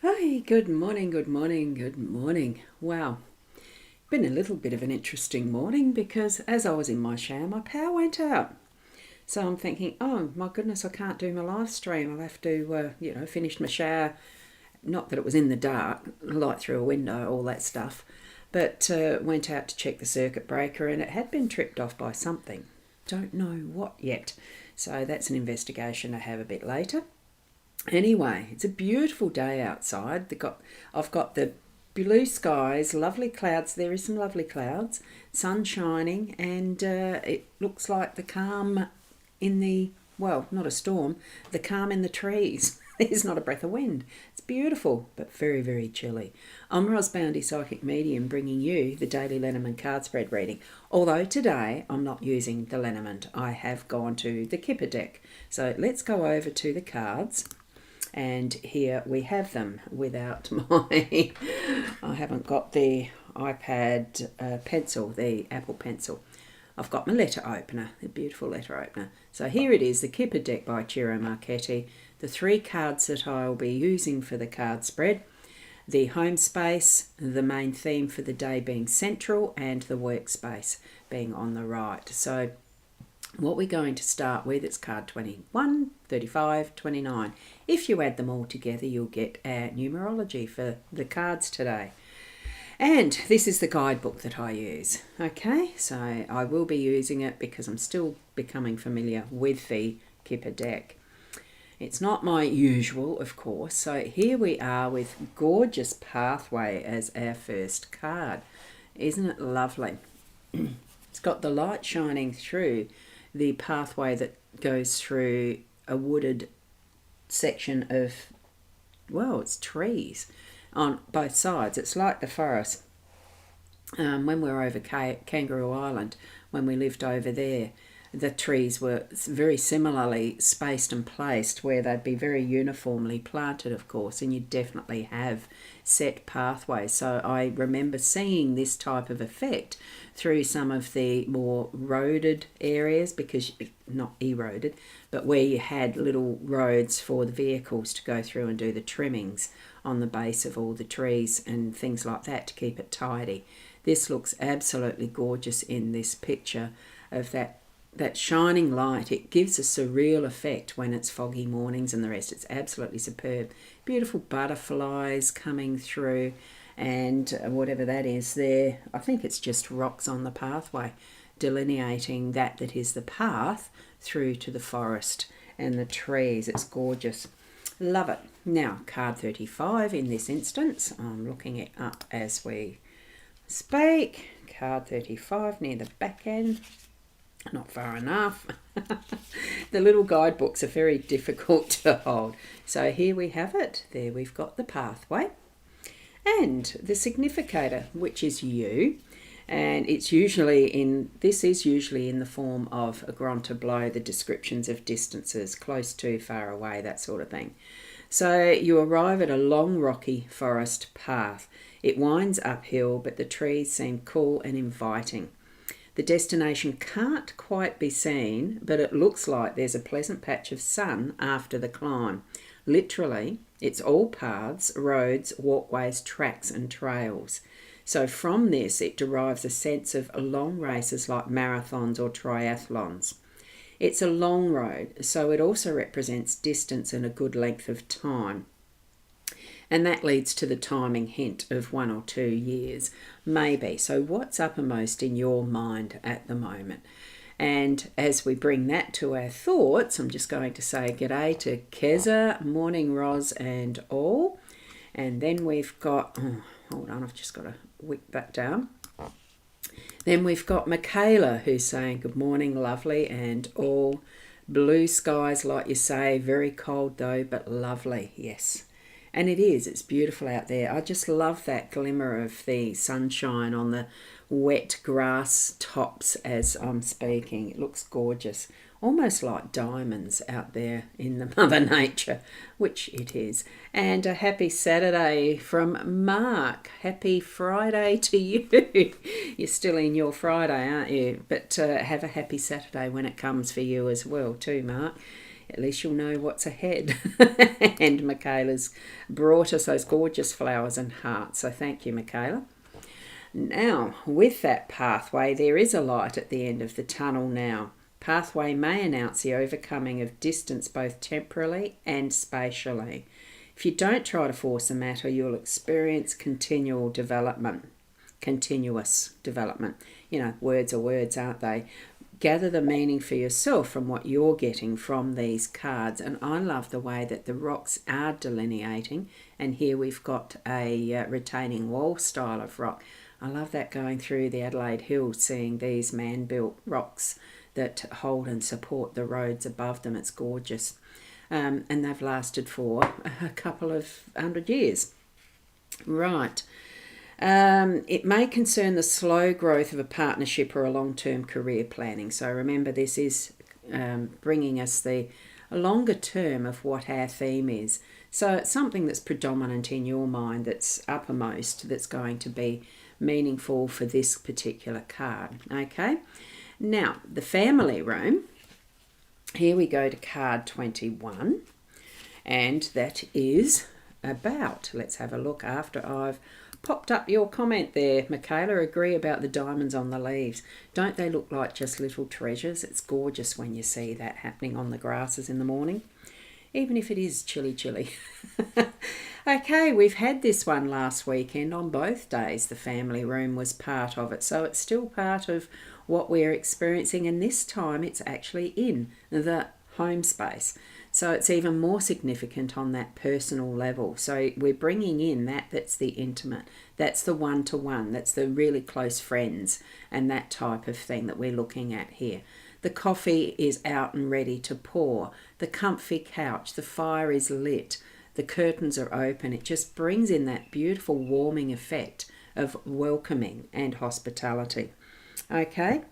Hi, good morning, good morning, good morning. Wow, been a little bit of an interesting morning because as I was in my shower, my power went out. So I'm thinking, oh my goodness, I can't do my live stream. I'll have to, finish my shower. Not that it was in the dark, light through a window, all that stuff. But went out to check the circuit breaker and it had been tripped off by something. Don't know what yet. So that's an investigation to have a bit later. Anyway, it's a beautiful day outside. I've got the blue skies, lovely clouds. There is some lovely clouds, sun shining, and it looks like the calm in the, well, not a storm, the calm in the trees. There's not a breath of wind. It's beautiful, but very, very chilly. I'm Boundy, Psychic Medium, bringing you the daily Lenormand card spread reading. Although today I'm not using the Lenormand, I have gone to the Kipper deck. So let's go over to the cards. And here we have them without my, I haven't got the iPad pencil, the Apple Pencil. I've got my letter opener, the beautiful letter opener. So here it is, the Kipper deck by Ciro Marchetti. The three cards that I will be using for the card spread. The home space, the main theme for the day being central, and the workspace being on the right. So what we're going to start with is card 21, 35, 29. If you add them all together, you'll get our numerology for the cards today. And this is the guidebook that I use. Okay, so I will be using it because I'm still becoming familiar with the Kipper deck. It's not my usual, of course. So here we are with Gorgeous Pathway as our first card. Isn't it lovely? It's got the light shining through the pathway that goes through a wooded section of, well, it's trees on both sides. It's like the forest. When we were over Kangaroo Island, when we lived over there, the trees were very similarly spaced and placed where they'd be very uniformly planted, of course, and you definitely have set pathways. So I remember seeing this type of effect through some of the more roaded areas, because not eroded, but where you had little roads for the vehicles to go through and do the trimmings on the base of all the trees and things like that to keep it tidy. This looks absolutely gorgeous in this picture of that shining light. It gives a surreal effect when it's foggy mornings and the rest. It's absolutely superb. Beautiful butterflies coming through, and whatever that is there, I think it's just rocks on the pathway, delineating that is the path through to the forest and the trees. It's gorgeous. Love it. Now, card 35 in this instance. I'm looking it up as we speak. Card 35 near the back end. Not far enough. The little guidebooks are very difficult to hold. So here we have it. There we've got the pathway and the significator, which is you. And it's usually in the form of a grand tableau, the descriptions of distances, close to, far away, that sort of thing. So you arrive at a long rocky forest path. It winds uphill, but the trees seem cool and inviting. The destination can't quite be seen, but it looks like there's a pleasant patch of sun after the climb. Literally, it's all paths, roads, walkways, tracks and trails. So from this, it derives a sense of long races like marathons or triathlons. It's a long road, so it also represents distance and a good length of time. And that leads to the timing hint of 1 or 2 years, maybe. So what's uppermost in your mind at the moment? And as we bring that to our thoughts, I'm just going to say g'day to Keza, morning Roz and all. And then we've got, hold on, I've just got to whip that down. Then we've got Michaela, who's saying good morning, lovely and all. Blue skies, like you say, very cold though, but lovely, yes. And it is, it's beautiful out there. I just love that glimmer of the sunshine on the wet grass tops as I'm speaking. It looks gorgeous, almost like diamonds out there in the Mother Nature, which it is. And a happy Saturday from Mark. Happy Friday to you. You're still in your Friday, aren't you? But have a happy Saturday when it comes for you as well too, Mark. at least you'll know what's ahead. And Michaela's brought us those gorgeous flowers and hearts, so thank you, Michaela. Now, with that pathway, there is a light at the end of the tunnel now. Pathway may announce the overcoming of distance both temporally and spatially. If you don't try to force a matter, you'll experience continuous development. You know, words are words, aren't they? Gather the meaning for yourself from what you're getting from these cards. And I love the way that the rocks are delineating. And here we've got a retaining wall style of rock. I love that going through the Adelaide Hills, seeing these man-built rocks that hold and support the roads above them. It's gorgeous. And they've lasted for a couple of 100 years. Right. It may concern the slow growth of a partnership or a long-term career planning. So remember, this is bringing us a longer term of what our theme is. So it's something that's predominant in your mind, that's uppermost, that's going to be meaningful for this particular card. Okay. Now, the family room. Here we go to card 21. And that is about, let's have a look after I've popped up your comment there, Michaela. Agree about the diamonds on the leaves. Don't they look like just little treasures? It's gorgeous when you see that happening on the grasses in the morning, even if it is chilly. Okay, we've had this one last weekend on both days. The family room was part of it, so it's still part of what we're experiencing, and this time it's actually in the home space. So it's even more significant on that personal level. So we're bringing in that's the intimate, that's the one-to-one, that's the really close friends and that type of thing that we're looking at here. The coffee is out and ready to pour. The comfy couch, the fire is lit, the curtains are open. It just brings in that beautiful warming effect of welcoming and hospitality. Okay.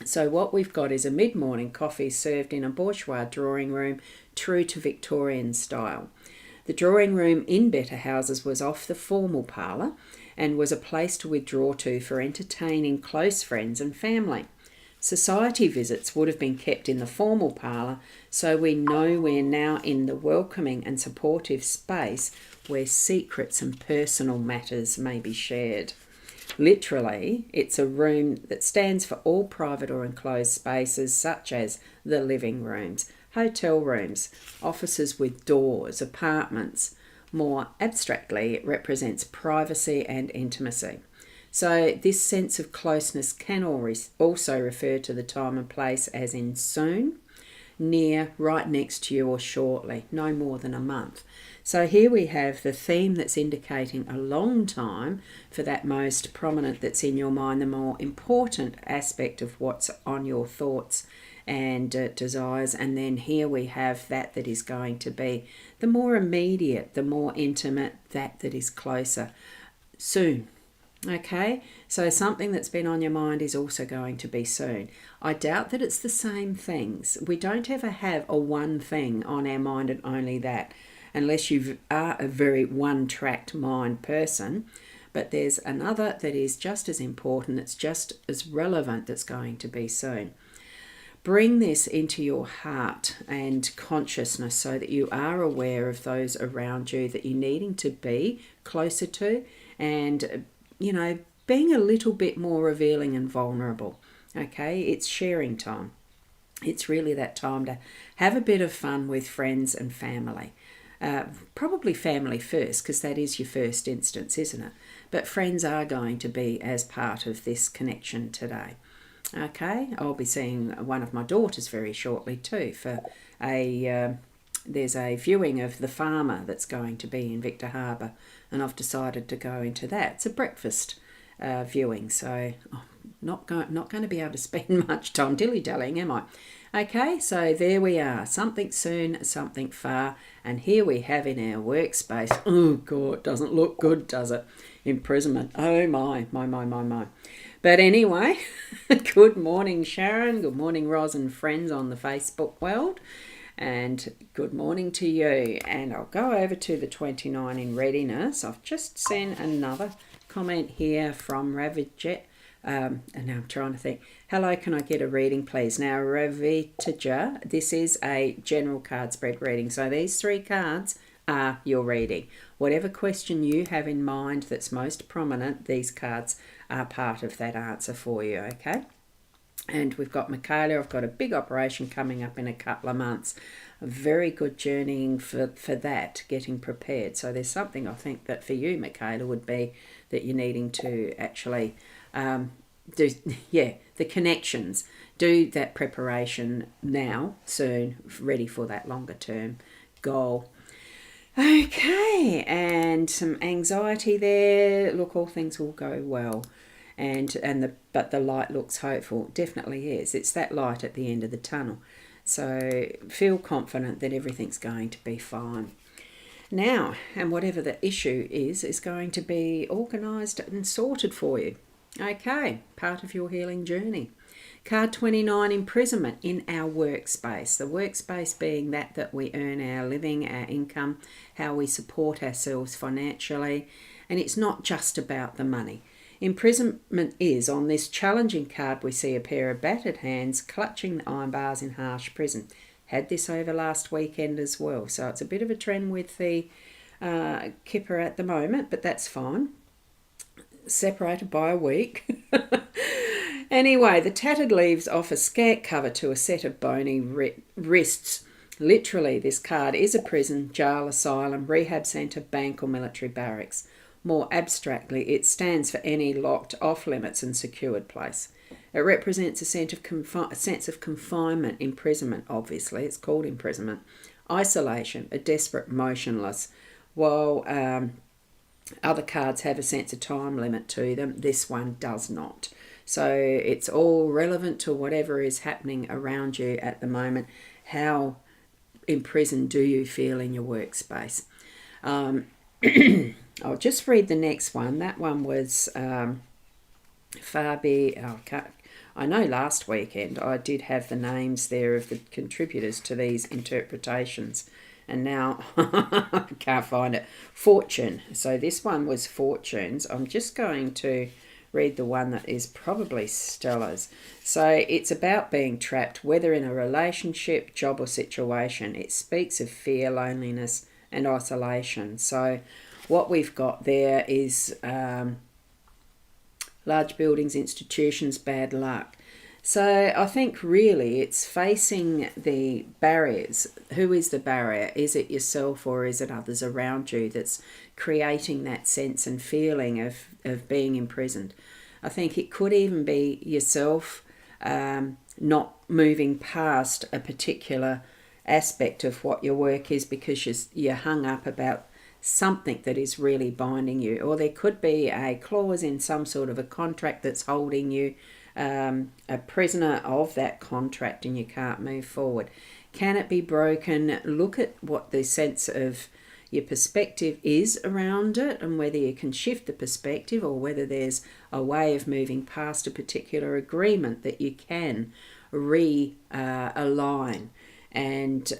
So what we've got is a mid-morning coffee served in a bourgeois drawing room, true to Victorian style. The drawing room in better houses was off the formal parlour and was a place to withdraw to for entertaining close friends and family. Society visits would have been kept in the formal parlour, so we know we're now in the welcoming and supportive space where secrets and personal matters may be shared. Literally, it's a room that stands for all private or enclosed spaces such as the living rooms, hotel rooms, offices with doors, apartments. More abstractly, it represents privacy and intimacy. So this sense of closeness can also refer to the time and place as in soon, near, right next to you, or shortly, no more than a month. So here we have the theme that's indicating a long time for that most prominent that's in your mind, the more important aspect of what's on your thoughts and desires. And then here we have that is going to be the more immediate, the more intimate, that is closer, soon. Okay, so something that's been on your mind is also going to be soon. I doubt that it's the same things. We don't ever have a one thing on our mind and only that, unless you are a very one-tracked mind person. But there's another that is just as important, it's just as relevant, that's going to be soon. Bring this into your heart and consciousness so that you are aware of those around you that you're needing to be closer to, and being a little bit more revealing and vulnerable. Okay, it's sharing time. It's really that time to have a bit of fun with friends and family. Probably family first, because that is your first instance, isn't it? But friends are going to be as part of this connection today. Okay, I'll be seeing one of my daughters very shortly too for there's a viewing of The Farmer that's going to be in Victor Harbour, and I've decided to go into that. It's a breakfast viewing, so I'm not going to be able to spend much time dilly-dallying, am I? Okay, so there we are. Something soon, something far, and here we have in our workspace. Oh, God, doesn't look good, does it? Imprisonment. Oh, my. But anyway, good morning, Sharon. Good morning, Roz and friends on the Facebook world. And good morning to you. And I'll go over to the 29 in readiness. I've just seen another comment here from And now I'm trying to think. Hello, can I get a reading, please? Now, Ravitaja, this is a general card spread reading. So these 3 cards are your reading. Whatever question you have in mind that's most prominent, these cards are part of that answer for you, okay? And we've got Michaela. I've got a big operation coming up in a couple of months. A very good journeying for that, getting prepared. So there's something I think that for you, Michaela, would be that you're needing to actually do, the connections. Do that preparation now, soon, ready for that longer term goal. Okay, and some anxiety there. Look, all things will go well. But the light looks hopeful. Definitely is. It's that light at the end of the tunnel. So feel confident that everything's going to be fine. Now, and whatever the issue is going to be organised and sorted for you. Okay, part of your healing journey. Card 29, imprisonment in our workspace. The workspace being that we earn our living, our income, how we support ourselves financially. And it's not just about the money. Imprisonment is, on this challenging card, we see a pair of battered hands clutching the iron bars in harsh prison. Had this over last weekend as well. So it's a bit of a trend with the kipper at the moment, but that's fine. Separated by a week. Anyway, the tattered leaves offer scant cover to a set of bony wrists. Literally, this card is a prison, jail, asylum, rehab centre, bank or military barracks. More abstractly, it stands for any locked, off-limits and secured place. It represents a sense of confinement, imprisonment, obviously. It's called imprisonment. Isolation, a desperate, motionless. While other cards have a sense of time limit to them, this one does not. So it's all relevant to whatever is happening around you at the moment. How imprisoned do you feel in your workspace? I'll just read the next one. That one was I know last weekend I did have the names there of the contributors to these interpretations, and now I can't find it. Fortune. So this one was Fortunes. I'm just going to read the one that is probably Stella's. So it's about being trapped, whether in a relationship, job or situation. It speaks of fear, loneliness and isolation. So what we've got there is large buildings, institutions, bad luck. So I think really it's facing the barriers. Who is the barrier? Is it yourself or is it others around you that's creating that sense and feeling of being imprisoned? I think it could even be yourself not moving past a particular aspect of what your work is because you're hung up about something that is really binding you. Or there could be a clause in some sort of a contract that's holding you a prisoner of that contract and you can't move forward. Can it be broken? Look at what the sense of your perspective is around it and whether you can shift the perspective or whether there's a way of moving past a particular agreement that you can realign and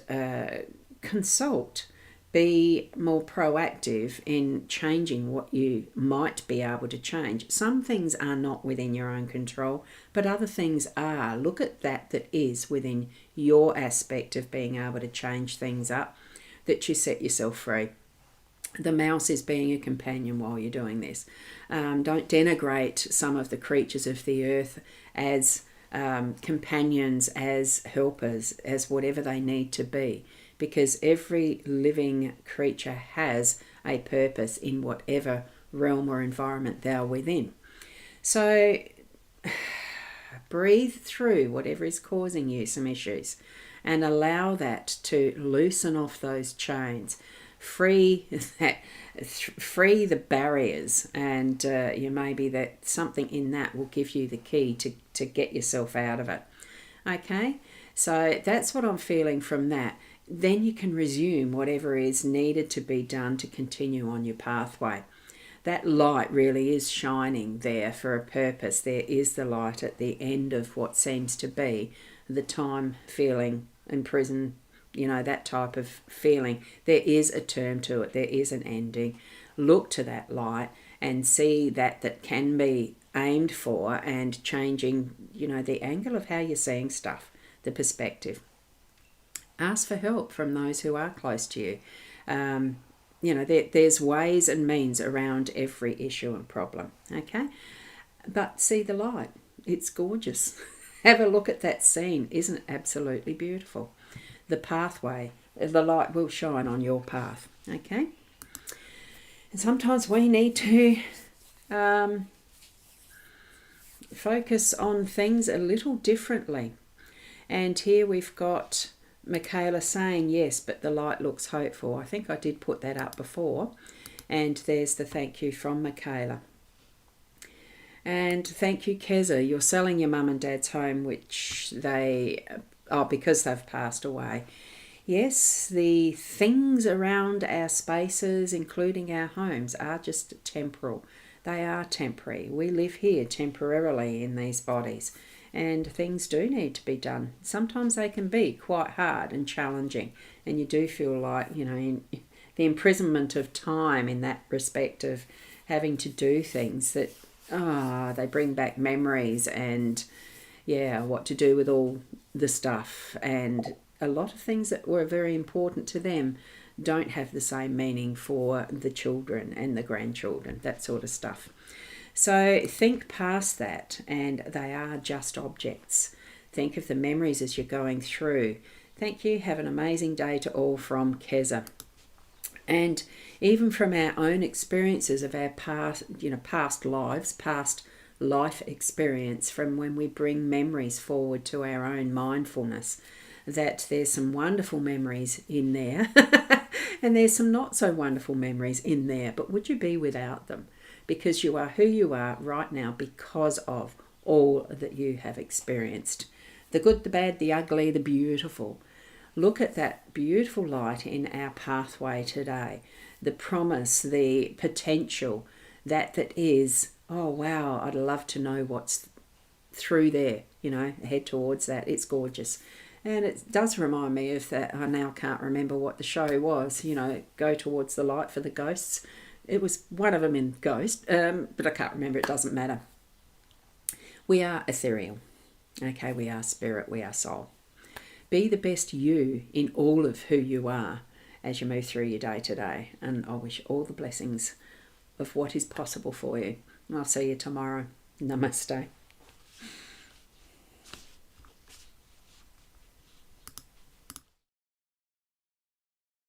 consult. Be more proactive in changing what you might be able to change. Some things are not within your own control, but other things are. Look at that is within your aspect of being able to change things up, that you set yourself free. The mouse is being a companion while you're doing this. Don't denigrate some of the creatures of the earth as companions, as helpers, as whatever they need to be. Because every living creature has a purpose in whatever realm or environment they're within. So breathe through whatever is causing you some issues and allow that to loosen off those chains. Free the barriers, and maybe that something in that will give you the key to get yourself out of it. Okay, so that's what I'm feeling from that. Then you can resume whatever is needed to be done to continue on your pathway. That light really is shining there for a purpose. There is the light at the end of what seems to be the time feeling in prison, that type of feeling. There is a term to it. There is an ending. Look to that light and see that can be aimed for, and changing, the angle of how you're seeing stuff, the perspective. Ask for help from those who are close to you. There's ways and means around every issue and problem, okay? But see the light. It's gorgeous. Have a look at that scene. Isn't it absolutely beautiful? The pathway, the light will shine on your path, okay? And sometimes we need to focus on things a little differently. And here we've got Michaela saying, yes, but the light looks hopeful. I think I did put that up before. And there's the thank you from Michaela. And thank you, Keza. You're selling your mum and dad's home, which because they've passed away. Yes, the things around our spaces, including our homes, are just temporal. They are temporary. We live here temporarily in these bodies, and things do need to be done. Sometimes they can be quite hard and challenging, and you do feel like, the imprisonment of time in that respect of having to do things that, they bring back memories and, what to do with all the stuff. And a lot of things that were very important to them don't have the same meaning for the children and the grandchildren, that sort of stuff. So think past that, and they are just objects. Think of the memories as you're going through. Thank you. Have an amazing day to all from Keza. And even from our own experiences of our past lives, past life experience, from when we bring memories forward to our own mindfulness, that there's some wonderful memories in there and there's some not so wonderful memories in there. But would you be without them? Because you are who you are right now because of all that you have experienced. The good, the bad, the ugly, the beautiful. Look at that beautiful light in our pathway today. The promise, the potential, that is, oh wow, I'd love to know what's through there, head towards that. It's gorgeous. And it does remind me of that. I now can't remember what the show was, Go Towards the Light for the Ghosts. It was one of them in Ghost, but I can't remember. It doesn't matter. We are ethereal. Okay, we are spirit, we are soul. Be the best you in all of who you are as you move through your day today. And I wish all the blessings of what is possible for you. And I'll see you tomorrow. Namaste.